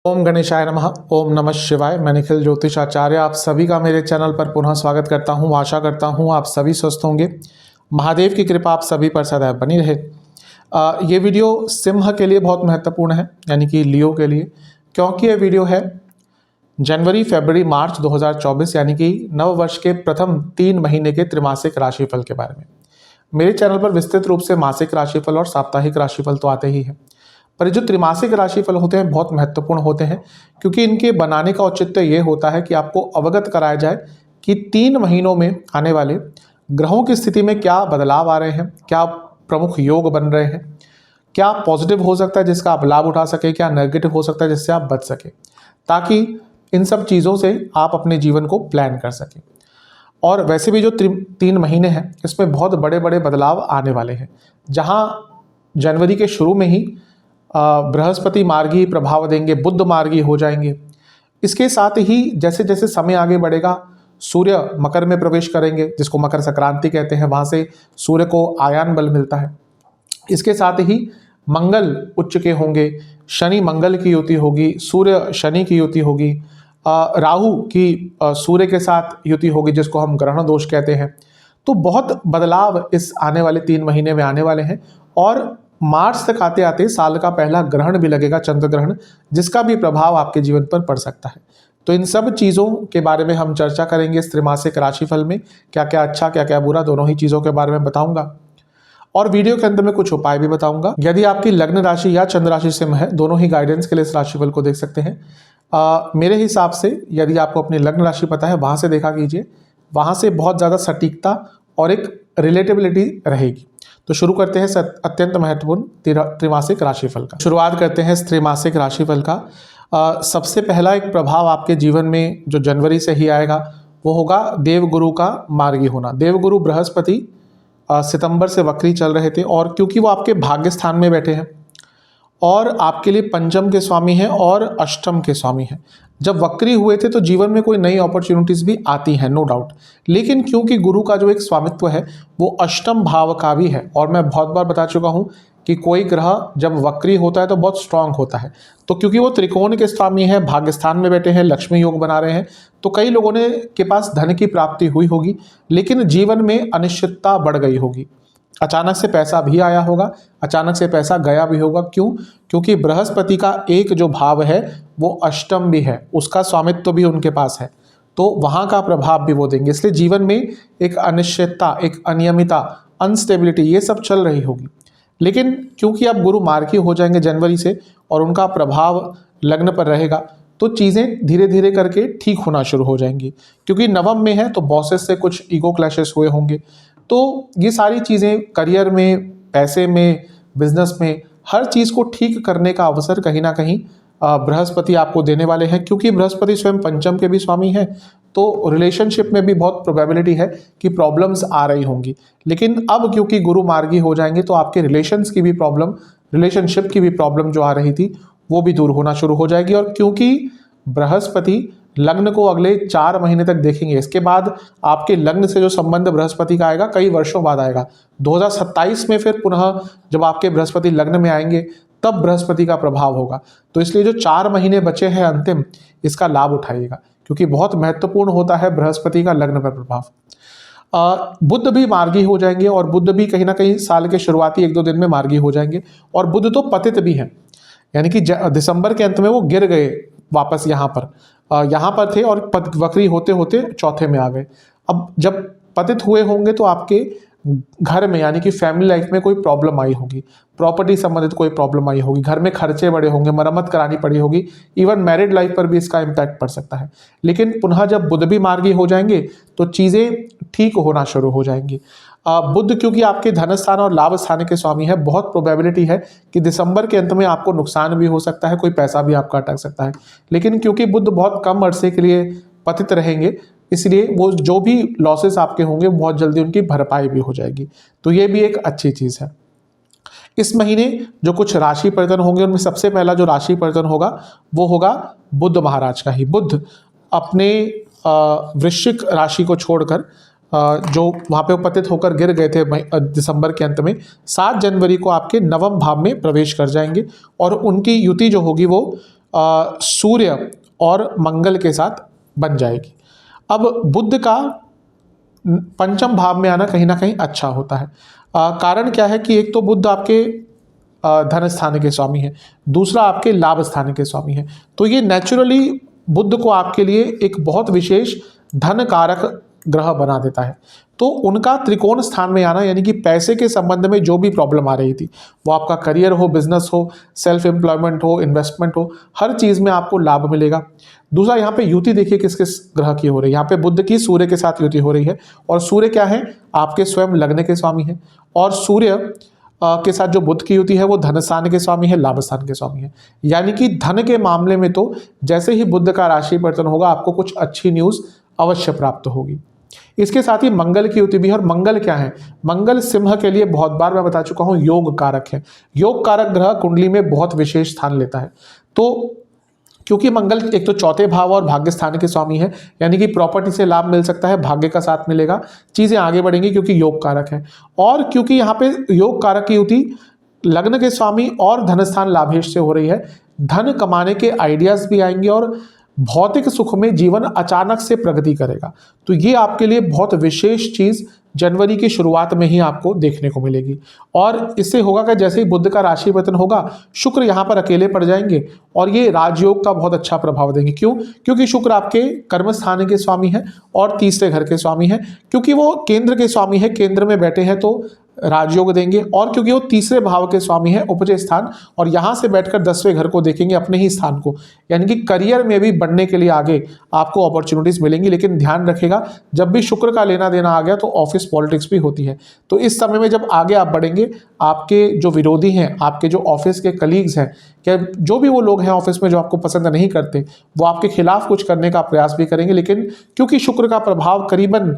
ओम गणेशाय नमः। ओम नमः शिवाय। मैं निखिल ज्योतिष आचार्य आप सभी का मेरे चैनल पर पुनः स्वागत करता हूं। आशा करता हूं आप सभी स्वस्थ होंगे। महादेव की कृपा आप सभी पर सदैव बनी रहे। ये वीडियो सिंह के लिए बहुत महत्वपूर्ण है, यानी कि लियो के लिए, क्योंकि ये वीडियो है जनवरी, फरवरी, मार्च 2024 यानी कि नव वर्ष के प्रथम 3 महीने के त्रिमासिक राशिफल के बारे में। मेरे चैनल पर विस्तृत रूप से मासिक राशिफल और साप्ताहिक राशिफल तो आते ही हैं, पर जो त्रिमासिक राशिफल होते हैं बहुत महत्वपूर्ण होते हैं, क्योंकि इनके बनाने का औचित्य ये होता है कि आपको अवगत कराया जाए कि 3 महीनों में आने वाले ग्रहों की स्थिति में क्या बदलाव आ रहे हैं, क्या प्रमुख योग बन रहे हैं, क्या पॉजिटिव हो सकता है जिसका आप लाभ उठा सके, क्या नेगेटिव हो सकता है जिससे आप बच सके, ताकि इन सब चीज़ों से आप अपने जीवन को प्लान कर सकें। और वैसे भी जो 3 महीने हैं इसमें बहुत बड़े बड़े बदलाव आने वाले हैं। जहाँ जनवरी के शुरू में ही बृहस्पति मार्गी प्रभाव देंगे, बुध मार्गी हो जाएंगे। इसके साथ ही जैसे जैसे समय आगे बढ़ेगा सूर्य मकर में प्रवेश करेंगे, जिसको मकर संक्रांति कहते हैं, वहाँ से सूर्य को आयान बल मिलता है। इसके साथ ही मंगल उच्च के होंगे, शनि मंगल की युति होगी, सूर्य शनि की युति होगी, राहु की सूर्य के साथ युति होगी, जिसको हम ग्रहण दोष कहते हैं। तो बहुत बदलाव इस आने वाले 3 महीने में आने वाले हैं। और मार्च तक आते आते साल का पहला ग्रहण भी लगेगा, चंद्र ग्रहण, जिसका भी प्रभाव आपके जीवन पर पड़ सकता है। तो इन सब चीज़ों के बारे में हम चर्चा करेंगे इस त्रिमासिक राशिफल में। क्या क्या अच्छा, क्या क्या बुरा, दोनों ही चीज़ों के बारे में बताऊंगा। और वीडियो के अंत में कुछ उपाय भी बताऊंगा। यदि आपकी लग्न राशि या चंद्र राशि सिंह है, दोनों ही गाइडेंस के लिए इस राशिफल को देख सकते हैं। मेरे हिसाब से यदि आपको अपनी लग्न राशि पता है, वहाँ से देखा कीजिए, वहाँ से बहुत ज़्यादा सटीकता और एक रिलेटेबिलिटी रहेगी। तो शुरू करते हैं अत्यंत महत्वपूर्ण त्रिमासिक राशिफल का। शुरुआत करते हैं इस त्रिमासिक राशिफल का। सबसे पहला एक प्रभाव आपके जीवन में जो जनवरी से ही आएगा वो होगा देवगुरु का मार्गी होना। देवगुरु बृहस्पति सितंबर से वक्री चल रहे थे, और क्योंकि वो आपके भाग्य स्थान में बैठे हैं और आपके लिए पंचम के स्वामी हैं और अष्टम के स्वामी हैं। जब वक्री हुए थे तो जीवन में कोई नई अपॉर्चुनिटीज़ भी आती हैं, नो डाउट, लेकिन क्योंकि गुरु का जो एक स्वामित्व है वो अष्टम भाव का भी है। और मैं बहुत बार बता चुका हूँ कि कोई ग्रह जब वक्री होता है तो बहुत स्ट्रांग होता है। तो क्योंकि वो त्रिकोण के स्वामी है, भाग्य स्थान में बैठे हैं, लक्ष्मी योग बना रहे हैं, तो कई लोगों ने के पास धन की प्राप्ति हुई होगी, लेकिन जीवन में अनिश्चितता बढ़ गई होगी। अचानक से पैसा भी आया होगा, अचानक से पैसा गया भी होगा। क्यों? क्योंकि बृहस्पति का एक जो भाव है वो अष्टम भी है, उसका स्वामित्व भी उनके पास है, तो वहाँ का प्रभाव भी वो देंगे। इसलिए जीवन में एक अनिश्चितता, एक अनियमितता, अनस्टेबिलिटी, ये सब चल रही होगी। लेकिन क्योंकि अब गुरु मार्गी हो जाएंगे जनवरी से और उनका प्रभाव लग्न पर रहेगा, तो चीज़ें धीरे धीरे करके ठीक होना शुरू हो जाएंगी। क्योंकि नवम में है तो बॉसेस से कुछ ईगो क्लैशेस हुए होंगे। तो ये सारी चीज़ें करियर में, पैसे में, बिजनेस में, हर चीज़ को ठीक करने का अवसर कहीं ना कहीं बृहस्पति आपको देने वाले हैं। क्योंकि बृहस्पति स्वयं पंचम के भी स्वामी हैं, तो रिलेशनशिप में भी बहुत प्रोबेबिलिटी है कि प्रॉब्लम्स आ रही होंगी। लेकिन अब क्योंकि गुरु मार्गी हो जाएंगे तो आपके रिलेशंस की भी प्रॉब्लम, रिलेशनशिप की भी प्रॉब्लम जो आ रही थी वो भी दूर होना शुरू हो जाएगी। और क्योंकि बृहस्पति लग्न को अगले 4 महीने तक देखेंगे, इसके बाद आपके लग्न से जो संबंध बृहस्पति का आएगा कई वर्षों बाद आएगा। 2027 में फिर पुनः जब आपके बृहस्पति लग्न में आएंगे तब बृहस्पति का प्रभाव होगा। तो इसलिए जो 4 महीने बचे हैं अंतिम, इसका लाभ उठाइएगा, क्योंकि बहुत महत्वपूर्ण होता है बृहस्पति का लग्न पर प्रभाव। बुध भी मार्गी हो जाएंगे, और बुध भी कहीं ना कहीं साल के शुरुआती 1-2 दिन में मार्गी हो जाएंगे। और बुध तो पतित भी हैं, यानी कि दिसंबर के अंत में वो गिर गए वापस यहाँ पर थे और वक्री होते होते चौथे में आ गए। अब जब पतित हुए होंगे तो आपके घर में, यानी कि फैमिली लाइफ में कोई प्रॉब्लम आई होगी, प्रॉपर्टी संबंधित कोई प्रॉब्लम आई होगी, घर में खर्चे बड़े होंगे, मरम्मत करानी पड़ी होगी, इवन मैरिड लाइफ पर भी इसका इम्पैक्ट पड़ सकता है। लेकिन पुनः जब बुध भी मार्गी हो जाएंगे तो चीज़ें ठीक होना शुरू हो जाएंगी। बुध क्योंकि आपके धन स्थान और लाभ स्थान के स्वामी है, बहुत प्रोबेबिलिटी है कि दिसंबर के अंत में आपको नुकसान भी हो सकता है, कोई पैसा भी आपका अटक सकता है। लेकिन क्योंकि बुध बहुत कम अरसे के लिए पतित रहेंगे, इसलिए वो जो भी लॉसेस आपके होंगे बहुत जल्दी उनकी भरपाई भी हो जाएगी। तो ये भी एक अच्छी चीज़ है। इस महीने जो कुछ राशि परिवर्तन होंगे उनमें सबसे पहला जो राशि परिवर्तन होगा वो होगा बुध महाराज का ही। बुध अपने वृश्चिक राशि को छोड़कर जो वहाँ पे पतित होकर गिर गए थे दिसंबर के अंत में, 7 जनवरी को आपके नवम भाव में प्रवेश कर जाएंगे और उनकी युति जो होगी वो सूर्य और मंगल के साथ बन जाएगी। अब बुध का पंचम भाव में आना कहीं ना कहीं अच्छा होता है। कारण क्या है कि एक तो बुध आपके धन स्थान के स्वामी है, दूसरा आपके लाभ स्थान के स्वामी है, तो ये नेचुरली बुध को आपके लिए एक बहुत विशेष धन कारक ग्रह बना देता है। तो उनका त्रिकोण स्थान में आना यानी कि पैसे के संबंध में जो भी प्रॉब्लम आ रही थी, वो आपका करियर हो, बिजनेस हो, सेल्फ एम्प्लॉयमेंट हो, इन्वेस्टमेंट हो, हर चीज़ में आपको लाभ मिलेगा। दूसरा, यहाँ पे युति देखिए किस किस ग्रह की हो रही है। यहाँ पे बुध की सूर्य के साथ युति हो रही है, और सूर्य क्या है, आपके स्वयं लग्न के स्वामी है, और सूर्य के साथ जो बुध की युति है वो धन स्थान के स्वामी है, लाभ स्थान के स्वामी है। यानी कि धन के मामले में तो जैसे ही बुध का राशि परिवर्तन होगा आपको कुछ अच्छी न्यूज़ अवश्य प्राप्त होगी। इसके साथ ही मंगल की युति भी है, और मंगल क्या है, मंगल सिंह के लिए बहुत बार मैं बता चुका हूं योग कारक है। योग कारक ग्रह कुंडली में बहुत विशेष स्थान लेता है। तो क्योंकि मंगल एक तो चौथे भाव और भाग्य स्थान के स्वामी है, यानी कि प्रॉपर्टी से लाभ मिल सकता है, भाग्य का साथ मिलेगा, चीजें आगे बढ़ेंगी क्योंकि योग कारक है। और क्योंकि यहाँ पे योग कारक की युति लग्न के स्वामी और धन स्थान लाभेश से हो रही है, धन कमाने के आइडियाज भी आएंगे और भौतिक सुख में जीवन अचानक से प्रगति करेगा। तो ये आपके लिए बहुत विशेष चीज जनवरी की शुरुआत में ही आपको देखने को मिलेगी। और इससे होगा कि जैसे ही बुध का राशि परिवर्तन होगा, शुक्र यहाँ पर अकेले पड़ जाएंगे और ये राजयोग का बहुत अच्छा प्रभाव देंगे। क्यों? क्योंकि शुक्र आपके कर्म स्थान के स्वामी है और तीसरे घर के स्वामी है, क्योंकि वो केंद्र के स्वामी है, केंद्र में बैठे हैं तो राजयोग देंगे, और क्योंकि वो तीसरे भाव के स्वामी है उपजय स्थान, और यहाँ से बैठकर 10वें घर को देखेंगे, अपने ही स्थान को, यानी कि करियर में भी बढ़ने के लिए आगे आपको अपॉर्चुनिटीज मिलेंगी। लेकिन ध्यान रखिएगा, जब भी शुक्र का लेना देना आ गया तो ऑफिस पॉलिटिक्स भी होती है। तो इस समय में जब आगे आप बढ़ेंगे, आपके जो विरोधी हैं, आपके जो ऑफिस के कलीग्स हैं, क्या जो भी वो लोग हैं ऑफिस में जो आपको पसंद नहीं करते, वो आपके खिलाफ कुछ करने का प्रयास भी करेंगे। लेकिन क्योंकि शुक्र का प्रभाव करीबन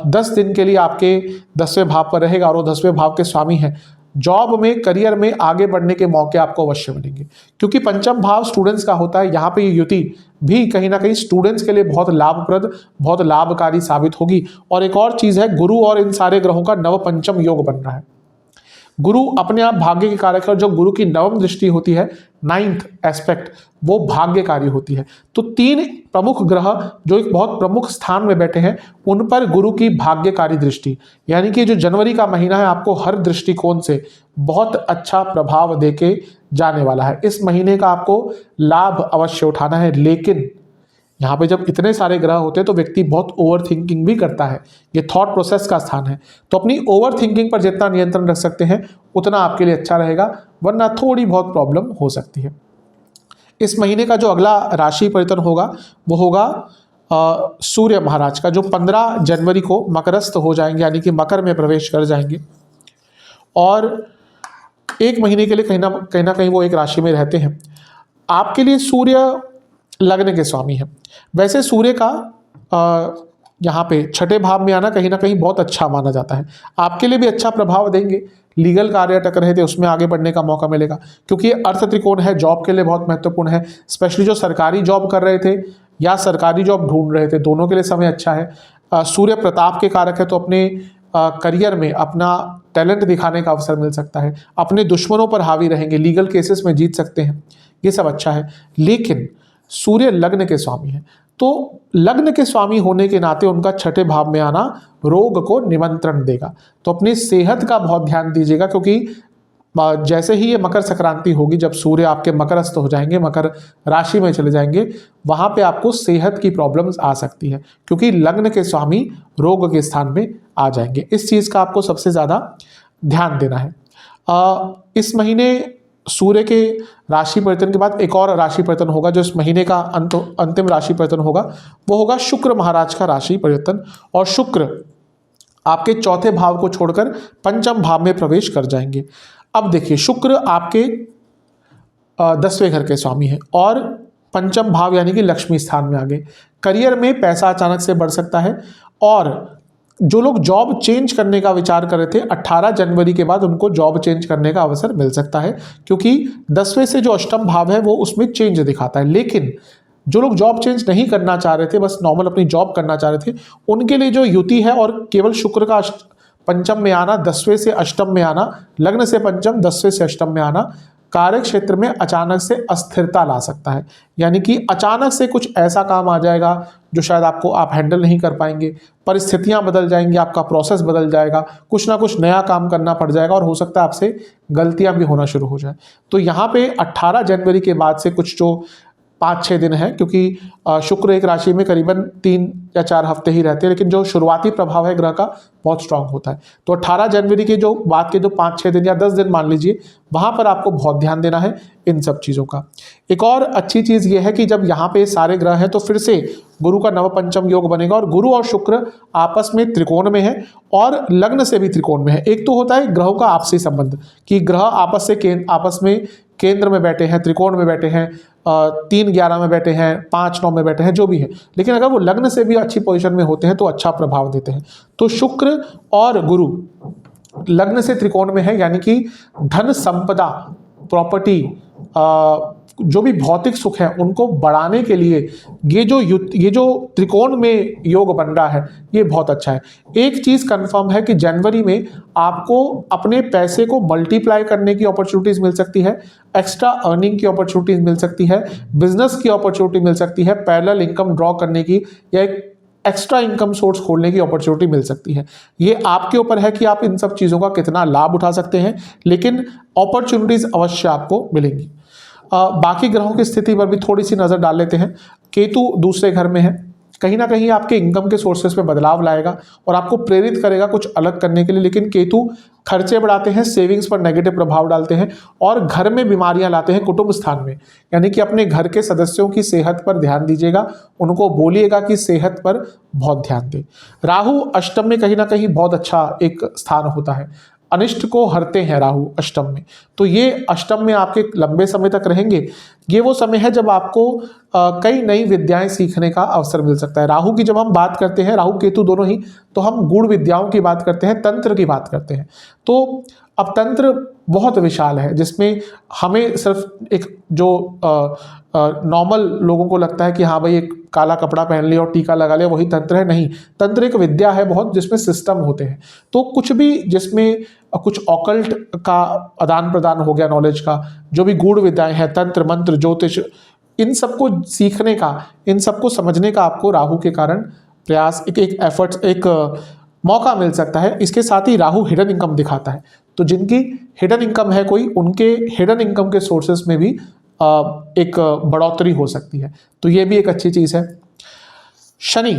10 दिन के लिए आपके 10वें भाव पर रहेगा और वो 10वें भाव के स्वामी हैं, जॉब में, करियर में आगे बढ़ने के मौके आपको अवश्य मिलेंगे। क्योंकि पंचम भाव स्टूडेंट्स का होता है, यहाँ पे ये युति भी कहीं ना कहीं स्टूडेंट्स के लिए बहुत लाभप्रद, बहुत लाभकारी साबित होगी। और एक और चीज है, गुरु और इन सारे ग्रहों का नव पंचम योग बन रहा है। गुरु अपने आप भाग्य के कारक है, और जो गुरु की नवम दृष्टि होती है, 9th एस्पेक्ट, वो भाग्यकारी होती है। तो 3 प्रमुख ग्रह जो एक बहुत प्रमुख स्थान में बैठे हैं, उन पर गुरु की भाग्यकारी दृष्टि, यानी कि जो जनवरी का महीना है आपको हर दृष्टिकोण से बहुत अच्छा प्रभाव देके जाने वाला है। इस महीने का आपको लाभ अवश्य उठाना है। लेकिन यहाँ पे जब इतने सारे ग्रह होते हैं तो व्यक्ति बहुत ओवर थिंकिंग भी करता है, ये थॉट प्रोसेस का स्थान है। तो अपनी ओवर थिंकिंग पर जितना नियंत्रण रख सकते हैं उतना आपके लिए अच्छा रहेगा, वरना थोड़ी बहुत प्रॉब्लम हो सकती है। इस महीने का जो अगला राशि परिवर्तन होगा वो होगा सूर्य महाराज का, जो 15 जनवरी को मकरस्थ हो जाएंगे, यानी कि मकर में प्रवेश कर जाएंगे, और एक महीने के लिए कहीं ना कहीं वो एक राशि में रहते हैं। आपके लिए सूर्य लग्न के स्वामी है। वैसे सूर्य का यहाँ पे 6ठे भाव में आना कहीं ना कहीं बहुत अच्छा माना जाता है, आपके लिए भी अच्छा प्रभाव देंगे। लीगल कार्य अटक रहे थे उसमें आगे बढ़ने का मौका मिलेगा, क्योंकि ये अर्थ त्रिकोण है, जॉब के लिए बहुत महत्वपूर्ण है। स्पेशली जो सरकारी जॉब कर रहे थे या सरकारी जॉब ढूंढ रहे थे, दोनों के लिए समय अच्छा है। सूर्य प्रताप के कारक है, तो अपने करियर में अपना टैलेंट दिखाने का अवसर मिल सकता है, अपने दुश्मनों पर हावी रहेंगे, लीगल केसेस में जीत सकते हैं, ये सब अच्छा है। लेकिन सूर्य लग्न के स्वामी है, तो लग्न के स्वामी होने के नाते उनका 6ठे भाव में आना रोग को निमंत्रण देगा। तो अपनी सेहत का बहुत ध्यान दीजिएगा, क्योंकि जैसे ही ये मकर संक्रांति होगी, जब सूर्य आपके मकरस्थ हो जाएंगे, मकर राशि में चले जाएंगे, वहां पे आपको सेहत की प्रॉब्लम्स आ सकती है, क्योंकि लग्न के स्वामी रोग के स्थान में आ जाएंगे। इस चीज का आपको सबसे ज्यादा ध्यान देना है। इस महीने सूर्य के राशि परिवर्तन के बाद एक और राशि परिवर्तन होगा, जो इस महीने का अंतिम राशि परिवर्तन होगा, वो होगा शुक्र महाराज का राशि परिवर्तन। और शुक्र आपके 4थे भाव को छोड़कर पंचम भाव में प्रवेश कर जाएंगे। अब देखिए, शुक्र आपके 10वें घर के स्वामी है और पंचम भाव यानी कि लक्ष्मी स्थान में आ गए। करियर में पैसा अचानक से बढ़ सकता है, और जो लोग जॉब चेंज करने का विचार कर रहे थे, 18 जनवरी के बाद उनको जॉब चेंज करने का अवसर मिल सकता है, क्योंकि 10वें से जो अष्टम भाव है वो उसमें चेंज दिखाता है। लेकिन जो लोग जॉब चेंज नहीं करना चाह रहे थे, बस नॉर्मल अपनी जॉब करना चाह रहे थे, उनके लिए जो युति है और केवल शुक्र का पंचम में आना, 10वें से अष्टम में आना, लग्न से पंचम, 10वें से अष्टम में आना, कार्य क्षेत्र में अचानक से अस्थिरता ला सकता है, यानी कि अचानक से कुछ ऐसा काम आ जाएगा जो शायद आप हैंडल नहीं कर पाएंगे, परिस्थितियां बदल जाएंगी, आपका प्रोसेस बदल जाएगा, कुछ ना कुछ नया काम करना पड़ जाएगा और हो सकता है आपसे गलतियां भी होना शुरू हो जाए। तो यहाँ पे 18 जनवरी के बाद से कुछ जो 5-6 दिन है, क्योंकि शुक्र एक राशि में करीबन 3 या 4 हफ्ते ही रहते हैं, लेकिन जो शुरुआती प्रभाव है ग्रह का बहुत स्ट्रांग होता है। तो 18 जनवरी के जो बाद के जो 5-6 दिन या 10 दिन मान लीजिए, वहाँ पर आपको बहुत ध्यान देना है इन सब चीज़ों का। एक और अच्छी चीज़ ये है कि जब यहाँ पे सारे ग्रह हैं तो फिर से गुरु का नवपंचम योग बनेगा और गुरु और शुक्र आपस में त्रिकोण में है और लग्न से भी त्रिकोण में है। एक तो होता है ग्रहों का आपसी संबंध कि ग्रह आपस में केंद्र में बैठे हैं, त्रिकोण में बैठे हैं, 3-11 में बैठे हैं, 5-9 में बैठे हैं, जो भी है, लेकिन अगर वो लग्न से भी अच्छी पोजीशन में होते हैं तो अच्छा प्रभाव देते हैं। तो शुक्र और गुरु लग्न से त्रिकोण में है, यानी कि धन संपदा, प्रॉपर्टी, जो भी भौतिक सुख है उनको बढ़ाने के लिए ये जो त्रिकोण में योग बन रहा है ये बहुत अच्छा है। एक चीज़ कंफर्म है कि जनवरी में आपको अपने पैसे को मल्टीप्लाई करने की अपॉर्चुनिटीज मिल सकती है, एक्स्ट्रा अर्निंग की अपॉर्चुनिटीज मिल सकती है, बिजनेस की अपॉर्चुनिटी मिल सकती है, पैरेलल इनकम ड्रॉ करने की या एक एक्स्ट्रा इनकम सोर्स खोलने की अपॉर्चुनिटी मिल सकती है। ये आपके ऊपर है कि आप इन सब चीज़ों का कितना लाभ उठा सकते हैं, लेकिन अपॉर्चुनिटीज अवश्य आपको मिलेंगी। बाकी ग्रहों की स्थिति पर भी थोड़ी सी नज़र डाल लेते हैं। केतु दूसरे घर में है, कहीं ना कहीं आपके इनकम के सोर्सेस में बदलाव लाएगा और आपको प्रेरित करेगा कुछ अलग करने के लिए, लेकिन केतु खर्चे बढ़ाते हैं, सेविंग्स पर नेगेटिव प्रभाव डालते हैं और घर में बीमारियां लाते हैं कुटुंब स्थान में। यानी कि अपने घर के सदस्यों की सेहत पर ध्यान दीजिएगा, उनको बोलिएगा कि सेहत पर बहुत ध्यान दें। राहु अष्टम में कहीं ना कहीं बहुत अच्छा एक स्थान होता है, अनिष्ट को हरते हैं राहु अष्टम में, तो ये अष्टम में आपके लंबे समय तक रहेंगे। ये वो समय है जब आपको कई नई विद्याएं सीखने का अवसर मिल सकता है। राहु की जब हम बात करते हैं, राहु केतु दोनों ही, तो हम गूढ़ विद्याओं की बात करते हैं, तंत्र की बात करते हैं। तो अब तंत्र बहुत विशाल है, जिसमें हमें सिर्फ एक जो नॉर्मल लोगों को लगता है कि हाँ भाई एक काला कपड़ा पहन लिया और टीका लगा लिया वही तंत्र है, नहीं, तंत्र एक विद्या है बहुत, जिसमें सिस्टम होते हैं। तो कुछ भी जिसमें कुछ ऑकल्ट का आदान प्रदान हो गया, नॉलेज का, जो भी गूढ़ विद्याएं हैं, तंत्र मंत्र ज्योतिष, इन सबको सीखने का, इन सबको समझने का आपको राहु के कारण प्रयास, एक एफर्ट्स, एक मौका मिल सकता है। इसके साथ ही राहु हिडन इनकम दिखाता है, तो जिनकी हिडन इनकम है कोई, उनके हिडन इनकम के सोर्सेस में भी एक बढ़ोतरी हो सकती है, तो ये भी एक अच्छी चीज़ है। शनि,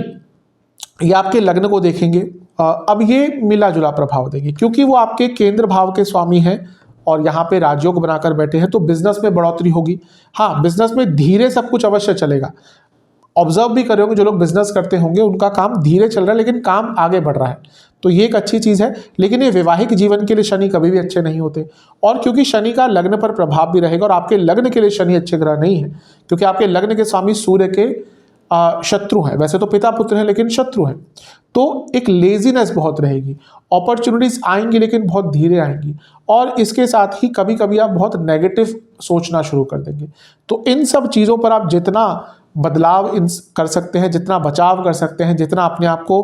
ये आपके लग्न को देखेंगे, अब ये मिला जुला प्रभाव देंगे क्योंकि वो आपके केंद्र भाव के स्वामी हैं और यहाँ पे राजयोग बनाकर बैठे हैं, तो बिजनेस में बढ़ोतरी होगी। हाँ, बिजनेस में धीरे सब कुछ अवश्य चलेगा। ऑब्जर्व भी कर रहे होंगे, जो लोग बिजनेस करते होंगे उनका काम धीरे चल रहा है लेकिन काम आगे बढ़ रहा है, तो ये एक अच्छी चीज़ है। लेकिन ये वैवाहिक जीवन के लिए शनि कभी भी अच्छे नहीं होते, और क्योंकि शनि का लग्न पर प्रभाव भी रहेगा और आपके लग्न के लिए शनि अच्छे ग्रह नहीं है, क्योंकि आपके लग्न के स्वामी सूर्य के शत्रु हैं। वैसे तो पिता पुत्र हैं लेकिन शत्रु हैं, तो एक लेजीनेस बहुत रहेगी, अपॉर्चुनिटीज आएंगी लेकिन बहुत धीरे आएंगी, और इसके साथ ही कभी कभी आप बहुत नेगेटिव सोचना शुरू कर देंगे। तो इन सब चीज़ों पर आप जितना बदलाव कर सकते हैं, जितना बचाव कर सकते हैं, जितना अपने आप को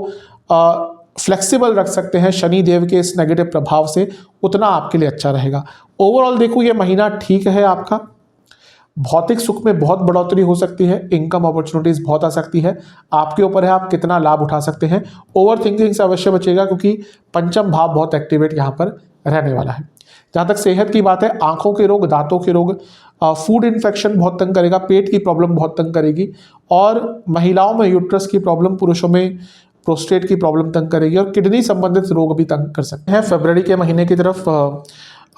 फ्लेक्सिबल रख सकते हैं शनि देव के इस नेगेटिव प्रभाव से, उतना आपके लिए अच्छा रहेगा। ओवरऑल देखो, ये महीना ठीक है आपका। भौतिक सुख में बहुत बढ़ोतरी हो सकती है, इनकम अपॉर्चुनिटीज बहुत आ सकती है, आपके ऊपर है आप कितना लाभ उठा सकते हैं। ओवर थिंकिंग से अवश्य बचेगा क्योंकि पंचम भाव बहुत एक्टिवेट यहाँ पर रहने वाला है। जहाँ तक सेहत की बात है, आंखों के रोग, दांतों के रोग, फूड इन्फेक्शन बहुत तंग करेगा, पेट की प्रॉब्लम बहुत तंग करेगी, और महिलाओं में यूट्रस की प्रॉब्लम, पुरुषों में प्रोस्टेट की प्रॉब्लम तंग करेगी, और किडनी संबंधित रोग भी तंग कर सकते हैं। फरवरी के महीने की तरफ,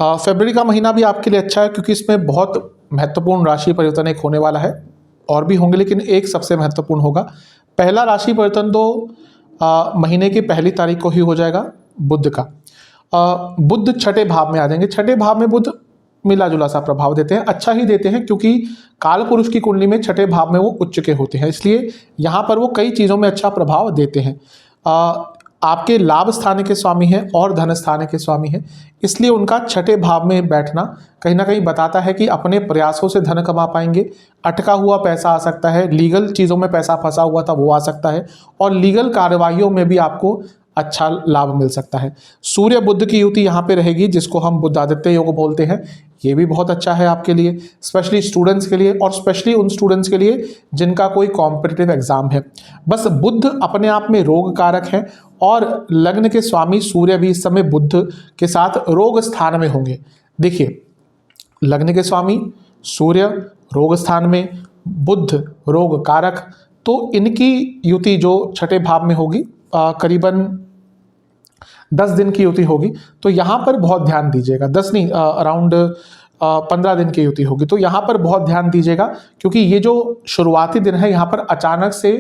फरवरी का महीना भी आपके लिए अच्छा है क्योंकि इसमें बहुत महत्वपूर्ण राशि परिवर्तन एक होने वाला है, और भी होंगे लेकिन एक सबसे महत्वपूर्ण होगा। पहला राशि परिवर्तन तो महीने की 1 तारीख को ही हो जाएगा, बुध का। बुध छठे भाव में आ जाएंगे। छठे भाव में बुध मिला जुला सा प्रभाव देते हैं, अच्छा ही देते हैं क्योंकि काल पुरुष की कुंडली में छठे भाव में वो उच्च के होते हैं, इसलिए यहाँ पर वो कई चीज़ों में अच्छा प्रभाव देते हैं। आपके लाभ स्थान के स्वामी हैं और धन स्थान के स्वामी हैं, इसलिए उनका छठे भाव में बैठना कहीं ना कहीं बताता है कि अपने प्रयासों से धन कमा पाएंगे, अटका हुआ पैसा आ सकता है, लीगल चीज़ों में पैसा फंसा हुआ था वो आ सकता है, और लीगल कार्रवाइयों में भी आपको अच्छा लाभ मिल सकता है। सूर्य बुध की युति यहाँ पे रहेगी, जिसको हम बुधादित्य योग बोलते हैं। ये भी बहुत अच्छा है आपके लिए, स्पेशली स्टूडेंट्स के लिए, और स्पेशली उन स्टूडेंट्स के लिए जिनका कोई कॉम्पिटिटिव एग्जाम है। बस बुध अपने आप में रोग कारक है, और लग्न के स्वामी सूर्य भी इस समय बुध के साथ रोग स्थान में होंगे। देखिए, लग्न के स्वामी सूर्य रोग स्थान में, बुध रोग कारक, तो इनकी युति जो छठे भाव में होगी करीबन 10 दिन की युति होगी। तो यहाँ पर बहुत ध्यान दीजिएगा, 10 नहीं, अराउंड 15 दिन की युति होगी। तो यहाँ पर बहुत ध्यान दीजिएगा, क्योंकि ये जो शुरुआती दिन है यहाँ पर अचानक से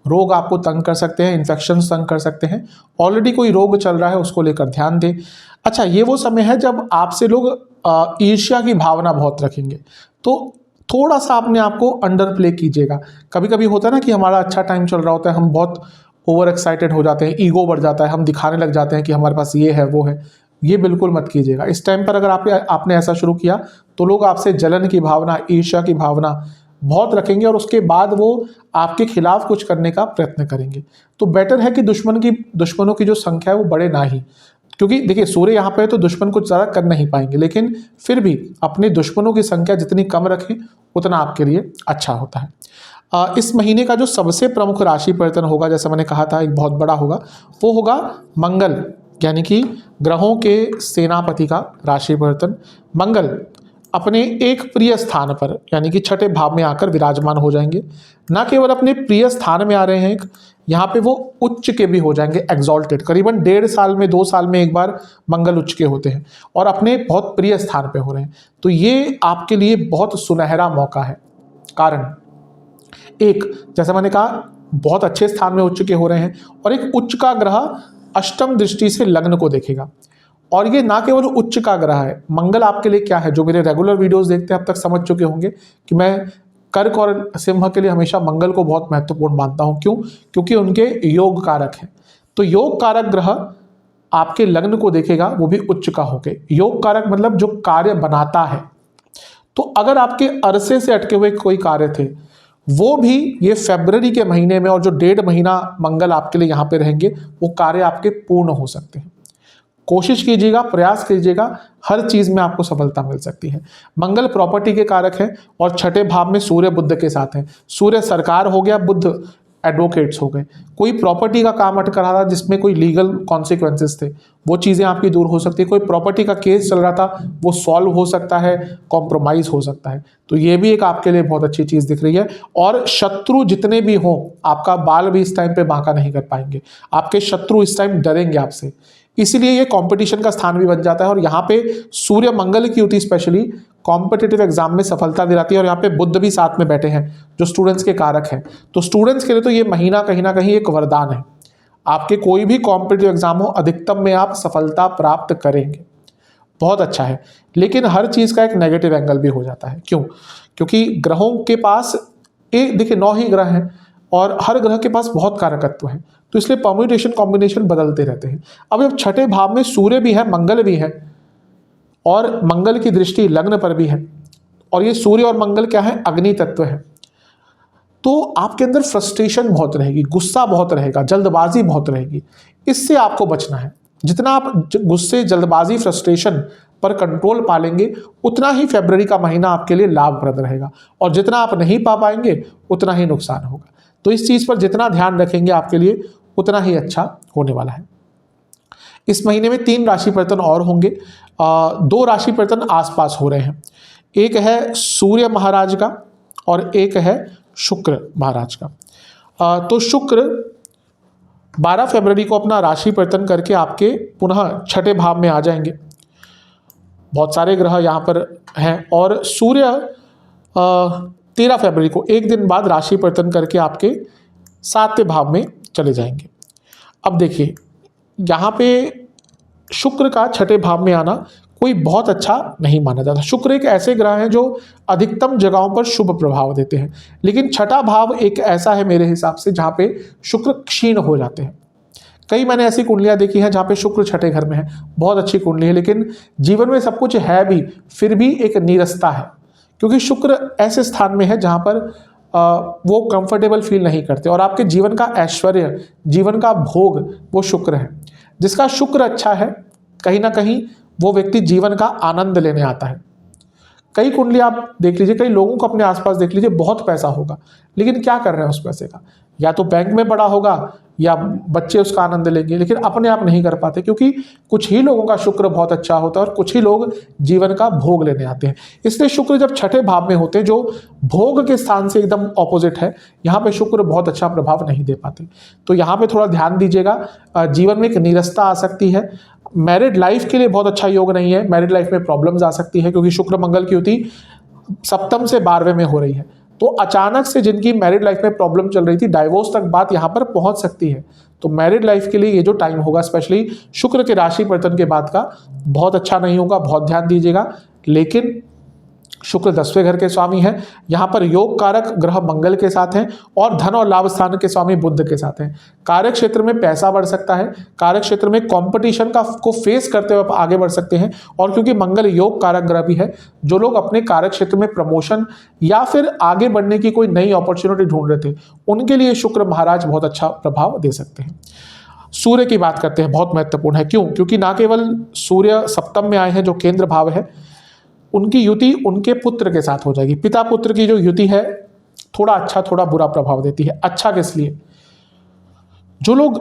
रोग आपको तंग कर सकते हैं, इन्फेक्शन तंग कर सकते हैं। ऑलरेडी कोई रोग चल रहा है, उसको लेकर ध्यान दें। अच्छा, ये वो समय है जब आपसे लोग ईर्ष्या की भावना बहुत रखेंगे, तो थोड़ा सा अपने आप को अंडर प्ले कीजिएगा। कभी कभी होता है ना कि हमारा अच्छा टाइम चल रहा होता है, हम बहुत ओवर एक्साइटेड हो जाते हैं, ईगो बढ़ जाता है, हम दिखाने लग जाते हैं कि हमारे पास ये है वो है। ये बिल्कुल मत कीजिएगा। इस टाइम पर अगर आपने ऐसा शुरू किया तो लोग आपसे जलन की भावना, ईर्ष्या की भावना बहुत रखेंगे, और उसके बाद वो आपके खिलाफ कुछ करने का प्रयत्न करेंगे। तो बेटर है कि दुश्मनों की जो संख्या है वो बढ़े ना ही, क्योंकि देखिए सूर्य यहाँ पे है तो दुश्मन कुछ ज़्यादा कर नहीं पाएंगे, लेकिन फिर भी अपने दुश्मनों की संख्या जितनी कम रखें उतना आपके लिए अच्छा होता है। इस महीने का जो सबसे प्रमुख राशि परिवर्तन होगा, जैसा मैंने कहा था एक बहुत बड़ा होगा, वो होगा मंगल, यानी कि ग्रहों के सेनापति का राशि परिवर्तन। मंगल अपने एक प्रिय स्थान पर यानी कि छठे भाव में आकर विराजमान हो जाएंगे। ना केवल अपने प्रिय स्थान में आ रहे हैं, यहाँ पे वो उच्च के भी हो जाएंगे, एक्सॉल्टेड। करीबन 1.5 साल में 2 साल में एक बार मंगल उच्च के होते हैं, और अपने बहुत प्रिय स्थान पे हो रहे हैं। तो ये आपके लिए बहुत सुनहरा मौका है। कारण एक, जैसा मैंने कहा, बहुत अच्छे स्थान में उच्च के हो रहे हैं, और एक उच्च का ग्रह अष्टम दृष्टि से लग्न को देखेगा। और ये ना केवल उच्च का ग्रह है, मंगल आपके लिए क्या है, जो मेरे रेगुलर वीडियोस देखते हैं अब तक समझ चुके होंगे कि मैं कर्क और सिंह के लिए हमेशा मंगल को बहुत महत्वपूर्ण मानता हूं। क्यों? क्योंकि उनके योग कारक हैं। तो योग कारक ग्रह आपके लग्न को देखेगा, वो भी उच्च का होके। योग कारक मतलब जो कार्य बनाता है। तो अगर आपके अरसे से अटके हुए कोई कार्य थे, वो भी ये फरवरी के महीने में, और जो 1.5 महीना मंगल आपके लिए यहाँ पे रहेंगे, वो कार्य आपके पूर्ण हो सकते हैं। कोशिश कीजिएगा, प्रयास कीजिएगा, हर चीज में आपको सफलता मिल सकती है। मंगल प्रॉपर्टी के कारक है, और छठे भाव में सूर्य बुध के साथ है। सूर्य सरकार हो गया, बुध एडवोकेट्स हो गए। कोई प्रॉपर्टी का काम अटक रहा था जिसमें कोई लीगल कॉन्सिक्वेंसेस थे, वो चीज़ें आपकी दूर हो सकती है। कोई प्रॉपर्टी का केस चल रहा था, वो सॉल्व हो सकता है, कॉम्प्रोमाइज़ हो सकता है। तो ये भी एक आपके लिए बहुत अच्छी चीज़ दिख रही है। और शत्रु जितने भी हों, आपका बाल भी इस टाइम पे बांका नहीं कर पाएंगे। आपके शत्रु इस टाइम डरेंगे आपसे, इसलिए ये कंपटीशन का स्थान भी बन जाता है। और यहाँ पे सूर्य मंगल की युति स्पेशली कॉम्पिटिटिव एग्जाम में सफलता दिलाती है। और यहाँ पे बुध भी साथ में बैठे हैं जो स्टूडेंट्स के कारक हैं। तो स्टूडेंट्स के लिए तो ये महीना कहीं ना कहीं एक वरदान है। आपके कोई भी कॉम्पिटिटिव एग्जाम हो, अधिकतम में आप सफलता प्राप्त करेंगे, बहुत अच्छा है। लेकिन हर चीज़ का एक नेगेटिव एंगल भी हो जाता है। क्यों? क्योंकि ग्रहों के पास एक, देखिए 9 ही ग्रह हैं, और हर ग्रह के पास बहुत कारकत्व है, तो इसलिए परम्यूटेशन कॉम्बिनेशन बदलते रहते हैं। अब जब छठे भाव में सूर्य भी है, मंगल भी है, और मंगल की दृष्टि लग्न पर भी है, और ये सूर्य और मंगल क्या है, अग्नि तत्व है, तो आपके अंदर फ्रस्ट्रेशन बहुत रहेगी, गुस्सा बहुत रहेगा, जल्दबाजी बहुत रहेगी। इससे आपको बचना है। जितना आप गुस्से, जल्दबाजी, फ्रस्ट्रेशन पर कंट्रोल पालेंगे, उतना ही फरवरी का महीना आपके लिए लाभप्रद रहेगा, और जितना आप नहीं पा पाएंगे उतना ही नुकसान होगा। तो इस चीज़ पर जितना ध्यान रखेंगे आपके लिए उतना ही अच्छा होने वाला है। इस महीने में 3 राशि परिवर्तन और होंगे। 2 राशि परिवर्तन आसपास हो रहे हैं। एक है सूर्य महाराज का और एक है शुक्र महाराज का। तो शुक्र 12 फरवरी को अपना राशि परिवर्तन करके आपके पुनः छठे भाव में आ जाएंगे। बहुत सारे ग्रह यहाँ पर हैं, और सूर्य 13 फरवरी को एक दिन बाद राशि परिवर्तन करके आपके 7वें भाव में चले जाएंगे। अब देखिए, यहाँ पे शुक्र का छठे भाव में आना कोई बहुत अच्छा नहीं माना जाता। शुक्र एक ऐसे ग्रह हैं जो अधिकतम जगहों पर शुभ प्रभाव देते हैं, लेकिन छठा भाव एक ऐसा है मेरे हिसाब से जहाँ पे शुक्र क्षीण हो जाते हैं। कई मैंने ऐसी कुंडलियाँ देखी हैं जहाँ पे शुक्र छठे घर में है, बहुत अच्छी कुंडली है, लेकिन जीवन में सब कुछ है भी, फिर भी एक नीरसता है, क्योंकि शुक्र ऐसे स्थान में है जहाँ पर वो कंफर्टेबल फील नहीं करते। और आपके जीवन का ऐश्वर्य, जीवन का भोग वो शुक्र है। जिसका शुक्र अच्छा है, कहीं ना कहीं वो व्यक्ति जीवन का आनंद लेने आता है। कई कुंडली आप देख लीजिए, कई लोगों को अपने आसपास देख लीजिए, बहुत पैसा होगा लेकिन क्या कर रहे हैं उस पैसे का, या तो बैंक में पड़ा होगा या बच्चे उसका आनंद लेंगे, लेकिन अपने आप नहीं कर पाते, क्योंकि कुछ ही लोगों का शुक्र बहुत अच्छा होता है और कुछ ही लोग जीवन का भोग लेने आते हैं। इसलिए शुक्र जब छठे भाव में होते हैं, जो भोग के स्थान से एकदम ऑपोजिट है, यहाँ पे शुक्र बहुत अच्छा प्रभाव नहीं दे पाते। तो यहाँ पे थोड़ा ध्यान दीजिएगा। जीवन में एक नीरसता आ सकती है। मैरिड लाइफ के लिए बहुत अच्छा योग नहीं है, मैरिड लाइफ में प्रॉब्लम्स आ सकती है, क्योंकि शुक्र मंगल की युति सप्तम से 12वें में हो रही है। तो अचानक से जिनकी मैरिड लाइफ में प्रॉब्लम चल रही थी, डाइवोर्स तक बात यहाँ पर पहुंच सकती है। तो मैरिड लाइफ के लिए ये जो टाइम होगा, स्पेशली शुक्र के राशि परिवर्तन के बाद का, बहुत अच्छा नहीं होगा, बहुत ध्यान दीजिएगा। लेकिन शुक्र 10वें घर के स्वामी है, यहाँ पर योग कारक ग्रह मंगल के साथ हैं और धन और लाभ स्थान के स्वामी बुध के साथ हैं। कार्य क्षेत्र में पैसा बढ़ सकता है, कार्य क्षेत्र में कंपटीशन को फेस करते हुए आप आगे बढ़ सकते हैं। और क्योंकि मंगल योग कारक ग्रह भी है, जो लोग अपने कार्य क्षेत्र में प्रमोशन या फिर आगे बढ़ने की कोई नई अपॉर्चुनिटी ढूंढ रहे थे, उनके लिए शुक्र महाराज बहुत अच्छा प्रभाव दे सकते हैं। सूर्य की बात करते हैं, बहुत महत्वपूर्ण है। क्यों? क्योंकि ना केवल सूर्य सप्तम में आए हैं, जो केंद्र भाव है, उनकी युति उनके पुत्र के साथ हो जाएगी। पिता पुत्र की जो युति है, थोड़ा अच्छा थोड़ा बुरा प्रभाव देती है। अच्छा किस लिए? जो लोग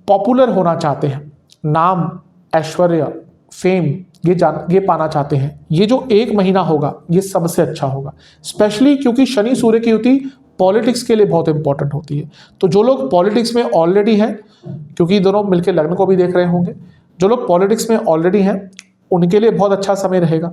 पॉपुलर होना चाहते हैं, नाम, ऐश्वर्य, फेम ये पाना चाहते हैं, ये जो एक महीना होगा ये सबसे अच्छा होगा। स्पेशली क्योंकि शनि सूर्य की युति पॉलिटिक्स के लिए बहुत इंपॉर्टेंट होती है। तो जो लोग पॉलिटिक्स में ऑलरेडी हैं, क्योंकि दोनों मिलकर लग्न को भी देख रहे होंगे, जो लोग पॉलिटिक्स में ऑलरेडी हैं उनके लिए बहुत अच्छा समय रहेगा।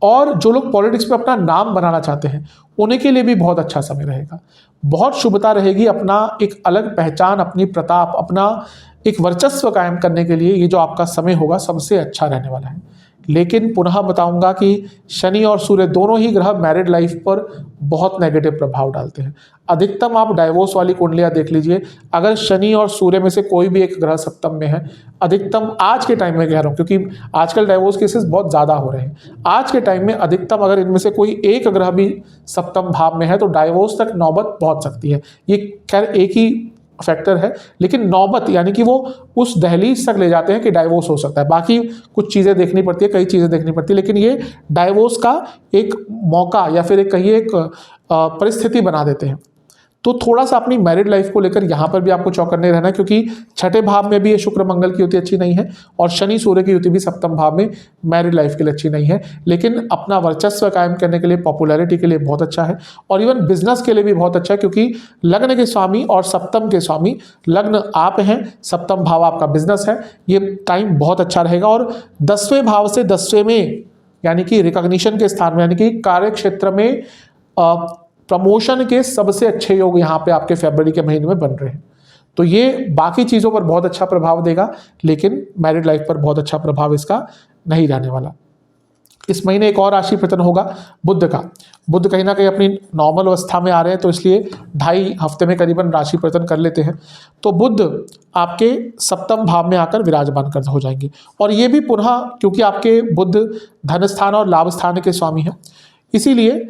और जो लोग पॉलिटिक्स में अपना नाम बनाना चाहते हैं, उनके लिए भी बहुत अच्छा समय रहेगा। बहुत शुभता रहेगी अपना एक अलग पहचान, अपनी प्रताप, अपना एक वर्चस्व कायम करने के लिए ये जो आपका समय होगा सबसे अच्छा रहने वाला है। लेकिन पुनः बताऊंगा कि शनि और सूर्य दोनों ही ग्रह मैरिड लाइफ पर बहुत नेगेटिव प्रभाव डालते हैं। अधिकतम आप डाइवोर्स वाली कुंडलियां देख लीजिए, अगर शनि और सूर्य में से कोई भी एक ग्रह सप्तम में है, अधिकतम आज के टाइम में कह रहा हूं, क्योंकि आजकल डाइवोर्स केसेस बहुत ज़्यादा हो रहे हैं, आज के टाइम में अधिकतम अगर इनमें से कोई एक ग्रह भी सप्तम भाव में है तो डाइवोर्स तक नौबत पहुंच सकती है। ये खैर एक ही फैक्टर है, लेकिन नौबत यानी कि वो उस दहलीज तक ले जाते हैं कि डाइवोर्स हो सकता है। बाकी कुछ चीज़ें देखनी पड़ती है, कई चीज़ें देखनी पड़ती है, लेकिन ये डाइवोर्स का एक मौका या फिर एक कहिए एक परिस्थिति बना देते हैं। तो थोड़ा सा अपनी मैरिड लाइफ को लेकर यहाँ पर भी आपको चौकन्ने रहना है, क्योंकि छठे भाव में भी ये शुक्र मंगल की युति अच्छी नहीं है और शनि सूर्य की युति भी सप्तम भाव में मैरिड लाइफ के लिए अच्छी नहीं है। लेकिन अपना वर्चस्व कायम करने के लिए, पॉपुलैरिटी के लिए बहुत अच्छा है और इवन बिजनेस के लिए भी बहुत अच्छा है, क्योंकि लग्न के स्वामी और सप्तम के स्वामी, लग्न आप हैं, सप्तम भाव आपका बिजनेस है, ये टाइम बहुत अच्छा रहेगा। और 10वें भाव से 10वें में यानी कि रिकॉग्निशन के स्थान में, यानी कि कार्य क्षेत्र में प्रमोशन के सबसे अच्छे योग यहाँ पे आपके फरवरी के महीने में बन रहे हैं। तो ये बाकी चीज़ों पर बहुत अच्छा प्रभाव देगा, लेकिन मैरिड लाइफ पर बहुत अच्छा प्रभाव इसका नहीं रहने वाला। इस महीने एक और राशि परिवर्तन होगा बुध का। बुध कहीं ना कहीं अपनी नॉर्मल अवस्था में आ रहे हैं, तो इसलिए 2.5 हफ्ते में करीबन राशि परिवर्तन कर लेते हैं। तो बुध आपके सप्तम भाव में आकर विराजमान कर हो जाएंगे और ये भी पुनः, क्योंकि आपके बुध धन स्थान और लाभ स्थान के स्वामी हैं, इसीलिए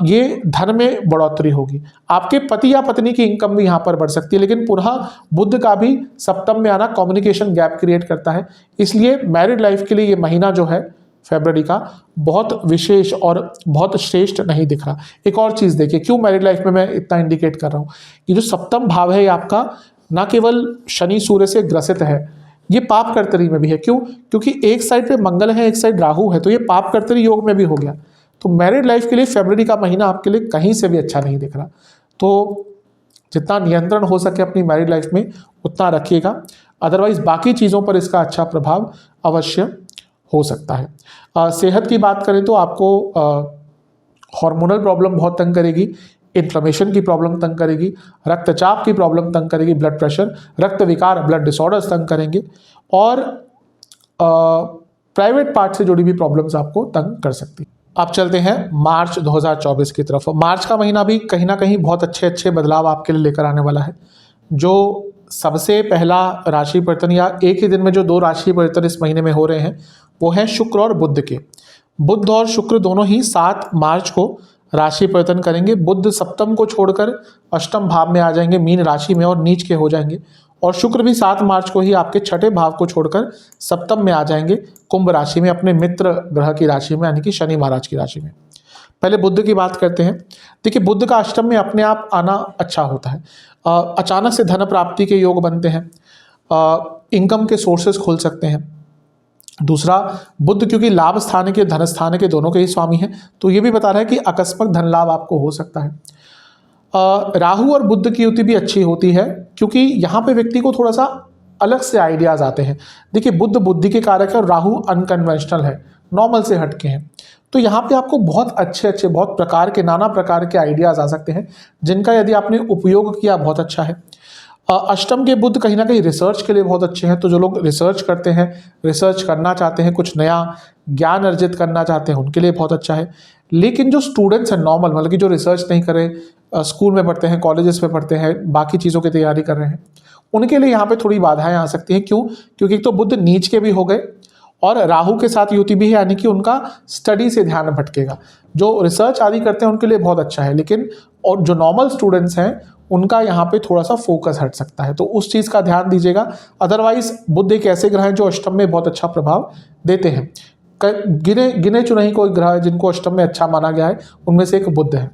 ये धन में बढ़ोतरी होगी। आपके पति या पत्नी की इनकम भी यहाँ पर बढ़ सकती है, लेकिन पुनः बुध का भी सप्तम में आना कम्युनिकेशन गैप क्रिएट करता है। इसलिए मैरिड लाइफ के लिए ये महीना जो है फरवरी का बहुत विशेष और बहुत श्रेष्ठ नहीं दिख रहा। एक और चीज़ देखिए, क्यों मैरिड लाइफ में मैं इतना इंडिकेट कर रहा हूँ, ये जो सप्तम भाव है ये आपका न केवल शनि सूर्य से ग्रसित है, ये पाप कर्तरी में भी है। क्यों? क्योंकि एक साइड पे मंगल है, एक साइड राहु है, तो ये पाप कर्तरी योग में भी हो गया। तो मैरिड लाइफ के लिए फरवरी का महीना आपके लिए कहीं से भी अच्छा नहीं दिख रहा। तो जितना नियंत्रण हो सके अपनी मैरिड लाइफ में उतना रखिएगा, अदरवाइज बाकी चीज़ों पर इसका अच्छा प्रभाव अवश्य हो सकता है। सेहत की बात करें तो आपको हार्मोनल प्रॉब्लम बहुत तंग करेगी, इन्फ्लेमेशन की प्रॉब्लम तंग करेगी, रक्तचाप की प्रॉब्लम तंग करेगी, ब्लड प्रेशर, रक्त विकार, ब्लड डिसऑर्डर्स तंग करेंगे और प्राइवेट पार्ट से जुड़ी भी प्रॉब्लम्स आपको तंग कर सकती है। अब चलते हैं मार्च 2024 की तरफ। मार्च का महीना भी कहीं ना कहीं बहुत अच्छे बदलाव आपके लिए लेकर आने वाला है। जो सबसे पहला राशि परिवर्तन या एक ही दिन में जो 2 राशि परिवर्तन इस महीने में हो रहे हैं वो है शुक्र और बुध के। बुध और शुक्र दोनों ही 7 मार्च को राशि परिवर्तन करेंगे। बुध सप्तम को छोड़कर अष्टम भाव में आ जाएंगे मीन राशि में और नीच के हो जाएंगे। और शुक्र भी 7 मार्च को ही आपके छठे भाव को छोड़कर सप्तम में आ जाएंगे कुंभ राशि में, अपने मित्र ग्रह की राशि में, यानी कि शनि महाराज की राशि में। पहले बुध की बात करते हैं। देखिए, बुध का अष्टम में अपने आप आना अच्छा होता है। अचानक से धन प्राप्ति के योग बनते हैं, इनकम के सोर्सेस खुल सकते हैं। दूसरा, बुध क्योंकि लाभ स्थान के धन स्थान के दोनों के ही स्वामी हैं, तो ये भी बता रहा है कि आकस्मिक धन लाभ आपको हो सकता है। राहु और बुध की युति भी अच्छी होती है, क्योंकि यहाँ पे व्यक्ति को थोड़ा सा अलग से आइडियाज आते हैं। देखिए, बुध बुद्धि के कारक है और राहु अनकन्वेंशनल है, नॉर्मल से हटके हैं। तो यहाँ पे आपको बहुत अच्छे बहुत प्रकार के, नाना प्रकार के आइडियाज आ सकते हैं, जिनका यदि आपने उपयोग किया बहुत अच्छा है। अष्टम के बुध कहीं ना कहीं रिसर्च के लिए बहुत अच्छे हैं। तो जो लोग रिसर्च करते हैं, रिसर्च करना चाहते हैं, कुछ नया ज्ञान अर्जित करना चाहते हैं, उनके लिए बहुत अच्छा है। लेकिन जो स्टूडेंट्स हैं नॉर्मल, मतलब कि जो रिसर्च नहीं कर रहे, स्कूल में पढ़ते हैं, कॉलेजेस में पढ़ते हैं, बाकी चीज़ों की तैयारी कर रहे हैं, उनके लिए यहाँ पे थोड़ी बाधाएं आ सकती हैं। क्यों? क्योंकि एक तो बुध नीच के भी हो गए और राहु के साथ युति भी है, यानी कि उनका स्टडी से ध्यान भटकेगा। जो रिसर्च आदि करते हैं उनके लिए बहुत अच्छा है, लेकिन और जो नॉर्मल स्टूडेंट्स हैं उनका यहाँ पे थोड़ा सा फोकस हट सकता है, तो उस चीज़ का ध्यान दीजिएगा। अदरवाइज बुध एक ऐसे ग्रह हैं जो अष्टम में बहुत अच्छा प्रभाव देते हैं। गिने चुने ही कोई ग्रह है जिनको अष्टम में अच्छा माना गया है, उनमें से एक बुध है।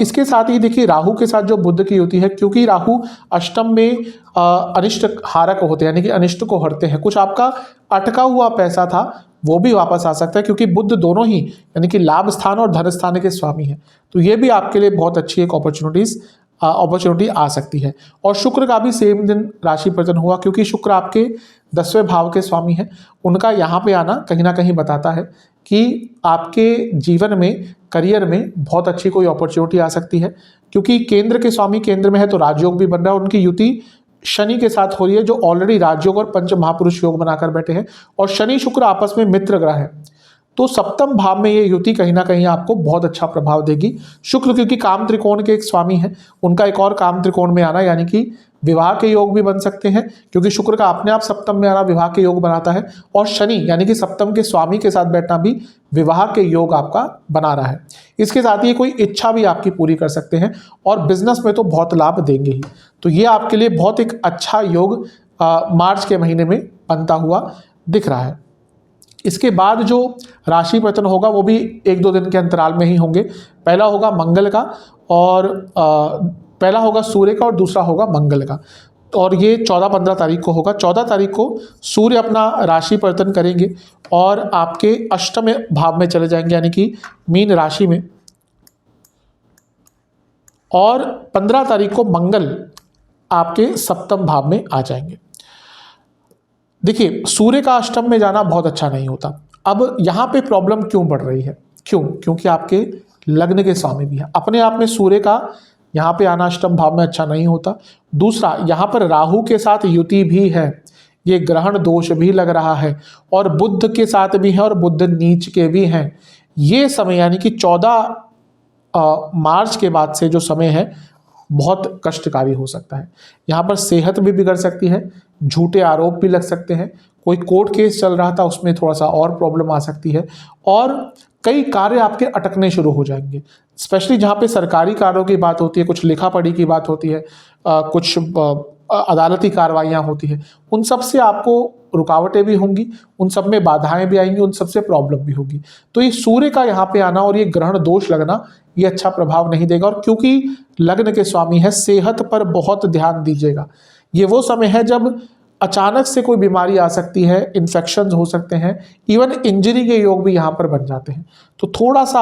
इसके साथ ही देखिए, राहु के साथ जो बुध की युति है, क्योंकि राहु अष्टम में अनिष्ट हारक होते हैं, यानी कि अनिष्ट को हरते हैं। कुछ आपका अटका हुआ पैसा था वो भी वापस आ सकता है, क्योंकि बुध दोनों ही यानी कि लाभ स्थान और धन स्थान के स्वामी हैं। तो ये भी आपके लिए बहुत अच्छी एक अपॉर्चुनिटी आ सकती है। और शुक्र का भी सेम दिन राशि परिवर्तन हुआ, क्योंकि शुक्र आपके 10वें भाव के स्वामी हैं। उनका यहाँ पे आना कहीं ना कहीं बताता है कि आपके जीवन में, करियर में बहुत अच्छी कोई अपॉर्चुनिटी आ सकती है, क्योंकि केंद्र के स्वामी केंद्र में है तो राजयोग भी बन रहा है। उनकी युति शनि के साथ हो रही है, जो ऑलरेडी राजयोग और पंच महापुरुष योग बनाकर बैठे हैं, और शनि शुक्र आपस में मित्र ग्रह है। तो सप्तम भाव में ये युति कहीं ना कहीं आपको बहुत अच्छा प्रभाव देगी। शुक्र क्योंकि काम त्रिकोण के एक स्वामी है, उनका एक और काम त्रिकोण में आना, यानी कि विवाह के योग भी बन सकते हैं, क्योंकि शुक्र का अपने आप सप्तम में आना विवाह के योग बनाता है। और शनि यानी कि सप्तम के स्वामी के साथ बैठना भी विवाह के योग आपका बना रहा है। इसके साथ ही कोई इच्छा भी आपकी पूरी कर सकते हैं, और बिजनेस में तो बहुत लाभ देंगे ही। तो ये आपके लिए बहुत एक अच्छा योग मार्च के महीने में बनता हुआ दिख रहा है। इसके बाद जो राशि परिवर्तन होगा वो भी 1-2 दिन के अंतराल में ही होंगे। पहला होगा मंगल का, और पहला होगा सूर्य का और दूसरा होगा मंगल का। और ये 14-15 तारीख को होगा। 14 तारीख को सूर्य अपना राशि परिवर्तन करेंगे और आपके अष्टम भाव में चले जाएंगे, यानी कि मीन राशि में। और 15 तारीख को मंगल आपके सप्तम भाव में आ जाएंगे। देखिए, सूर्य का अष्टम में जाना बहुत अच्छा नहीं होता। अब यहाँ पे प्रॉब्लम क्यों बढ़ रही है? क्योंकि आपके लग्न के स्वामी भी है। अपने आप में सूर्य का यहाँ पे आना अष्टम भाव में अच्छा नहीं होता। दूसरा, यहाँ पर राहु के साथ युति भी है, ये ग्रहण दोष भी लग रहा है, और बुध के साथ भी है, और बुध नीच के भी हैं। ये समय यानी कि 14 मार्च के बाद से जो समय है बहुत कष्टकारी हो सकता है। यहाँ पर सेहत भी बिगड़ सकती है, झूठे आरोप भी लग सकते हैं, कोई कोर्ट केस चल रहा था उसमें थोड़ा सा और प्रॉब्लम आ सकती है, और कई कार्य आपके अटकने शुरू हो जाएंगे। स्पेशली जहाँ पे सरकारी कार्यों की बात होती है, कुछ लिखा पढ़ी की बात होती है, कुछ अदालती कार्रवाइयाँ होती है, उन सब से आपको रुकावटें भी होंगी, उन सब में बाधाएं भी आएंगी, उन सब से प्रॉब्लम भी होगी। तो ये सूर्य का यहाँ पे आना और ये ग्रहण दोष लगना ये अच्छा प्रभाव नहीं देगा। और क्योंकि लग्न के स्वामी है, सेहत पर बहुत ध्यान दीजिएगा। ये वो समय है जब अचानक से कोई बीमारी आ सकती है, इन्फेक्शंस हो सकते हैं, इवन इंजरी के योग भी यहाँ पर बन जाते हैं। तो थोड़ा सा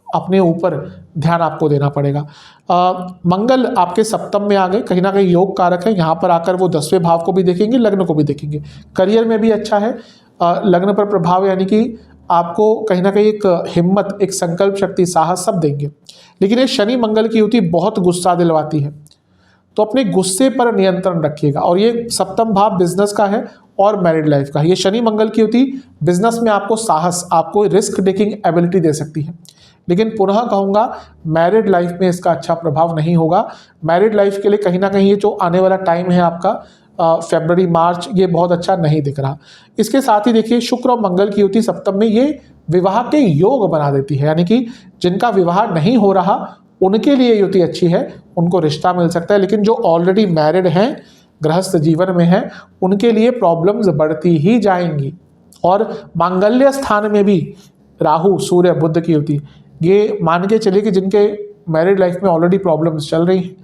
अपने ऊपर ध्यान आपको देना पड़ेगा। मंगल आपके सप्तम में आ गए, कहीं ना कहीं योग कारक है। यहाँ पर आकर वो 10वें भाव को भी देखेंगे, लग्न को भी देखेंगे। करियर में भी अच्छा है, लग्न पर प्रभाव, यानी कि आपको कहीं ना कहीं एक हिम्मत, एक संकल्प शक्ति, साहस सब देंगे। लेकिन ये शनि मंगल की युति बहुत गुस्सा दिलवाती है, तो अपने गुस्से पर नियंत्रण रखिएगा। और ये सप्तम भाव बिजनेस का है और मैरिड लाइफ का है। ये शनि मंगल की युति बिजनेस में आपको साहस, आपको रिस्क टेकिंग एबिलिटी दे सकती है, लेकिन पुनः कहूँगा मैरिड लाइफ में इसका अच्छा प्रभाव नहीं होगा। मैरिड लाइफ के लिए कहीं ना कहीं ये जो आने वाला टाइम है आपका फरवरी मार्च, ये बहुत अच्छा नहीं दिख रहा। इसके साथ ही देखिए, शुक्र और मंगल की युति सप्तम में, ये विवाह के योग बना देती है, यानी कि जिनका विवाह नहीं हो रहा उनके लिए युति अच्छी है, उनको रिश्ता मिल सकता है। लेकिन जो ऑलरेडी मैरिड हैं, गृहस्थ जीवन में हैं, उनके लिए प्रॉब्लम्स बढ़ती ही जाएंगी। और मांगल्य स्थान में भी राहु सूर्य बुध की युति, ये मान के चलिए कि जिनके मैरिड लाइफ में ऑलरेडी प्रॉब्लम्स चल रही हैं,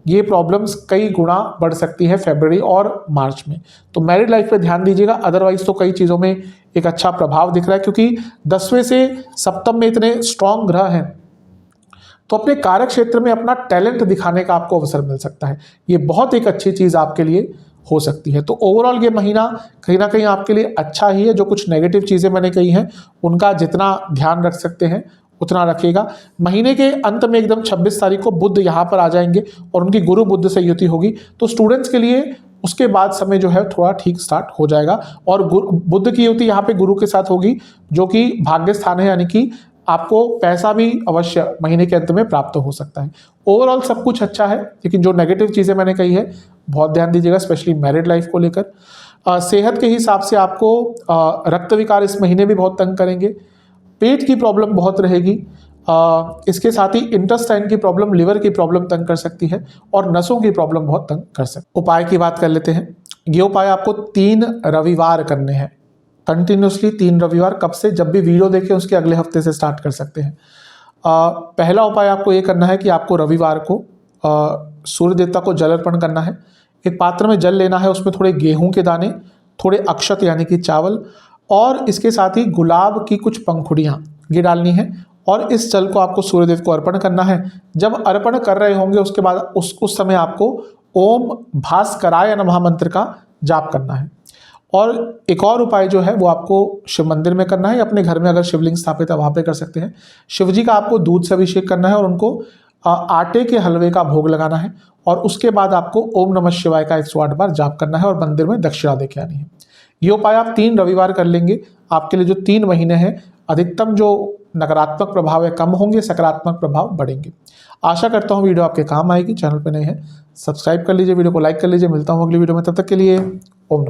ये प्रॉब्लम्स कई गुना बढ़ सकती है फरवरी और मार्च में। तो मैरिड लाइफ पे ध्यान दीजिएगा। अदरवाइज तो कई चीज़ों में एक अच्छा प्रभाव दिख रहा है, क्योंकि 10वें से सप्तम में इतने स्ट्रॉन्ग ग्रह हैं, तो अपने कार्य क्षेत्र में अपना टैलेंट दिखाने का आपको अवसर मिल सकता है। ये बहुत एक अच्छी चीज़ आपके लिए हो सकती है। तो ओवरऑल ये महीना कहीं ना कहीं आपके लिए अच्छा ही है। जो कुछ नेगेटिव चीज़ें मैंने कही हैं उनका जितना ध्यान रख सकते हैं उतना रखिएगा। महीने के अंत में एकदम 26 तारीख को बुध यहाँ पर आ जाएंगे और उनकी गुरु बुध से युति होगी, तो स्टूडेंट्स के लिए उसके बाद समय जो है थोड़ा ठीक स्टार्ट हो जाएगा। और बुध की युति यहाँ पे गुरु के साथ होगी, जो कि भाग्य स्थान है, यानी कि आपको पैसा भी अवश्य महीने के अंत में प्राप्त हो सकता है। ओवरऑल सब कुछ अच्छा है, लेकिन जो नेगेटिव चीज़ें मैंने कही है बहुत ध्यान दीजिएगा, स्पेशली मैरिड लाइफ को लेकर। सेहत के हिसाब से आपको रक्त विकार इस महीने भी बहुत तंग करेंगे, पेट की प्रॉब्लम बहुत रहेगी, इसके साथ ही इंटेस्टाइन की प्रॉब्लम, लिवर की प्रॉब्लम तंग कर सकती है और नसों की प्रॉब्लम बहुत तंग कर सकती है। उपाय की बात कर लेते हैं। ये उपाय आपको 3 रविवार करने हैं, कंटिन्यूसली 3 रविवार। कब से? जब भी वीडियो देखें उसके अगले हफ्ते से स्टार्ट कर सकते हैं। पहला उपाय आपको ये करना है कि आपको रविवार को सूर्य देवता को जल अर्पण करना है। एक पात्र में जल लेना है, उसमें थोड़े गेहूं के दाने, थोड़े अक्षत यानी कि चावल, और इसके साथ ही गुलाब की कुछ पंखुड़ियाँ ये डालनी है और इस जल को आपको सूर्यदेव को अर्पण करना है। जब अर्पण कर रहे होंगे उसके बाद उस समय आपको ओम भास्कराय नमः मंत्र का जाप करना है। और एक और उपाय जो है वो आपको शिव मंदिर में करना है, अपने घर में अगर शिवलिंग स्थापित है वहाँ पे कर सकते हैं। शिव जी का आपको दूध से अभिषेक करना है और उनको आटे के हलवे का भोग लगाना है और उसके बाद आपको ओम नमः शिवाय का 108 बार जाप करना है और मंदिर में दक्षिणा देके आनी है। ये उपाय आप 3 रविवार कर लेंगे, आपके लिए जो 3 महीने हैं अधिकतम जो नकारात्मक प्रभाव है कम होंगे, सकारात्मक प्रभाव बढ़ेंगे। आशा करता हूँ वीडियो आपके काम आएगी। चैनल पर नए हैं सब्सक्राइब कर लीजिए, वीडियो को लाइक कर लीजिए। मिलता हूँ अगली वीडियो में, तब तक के लिए ओम।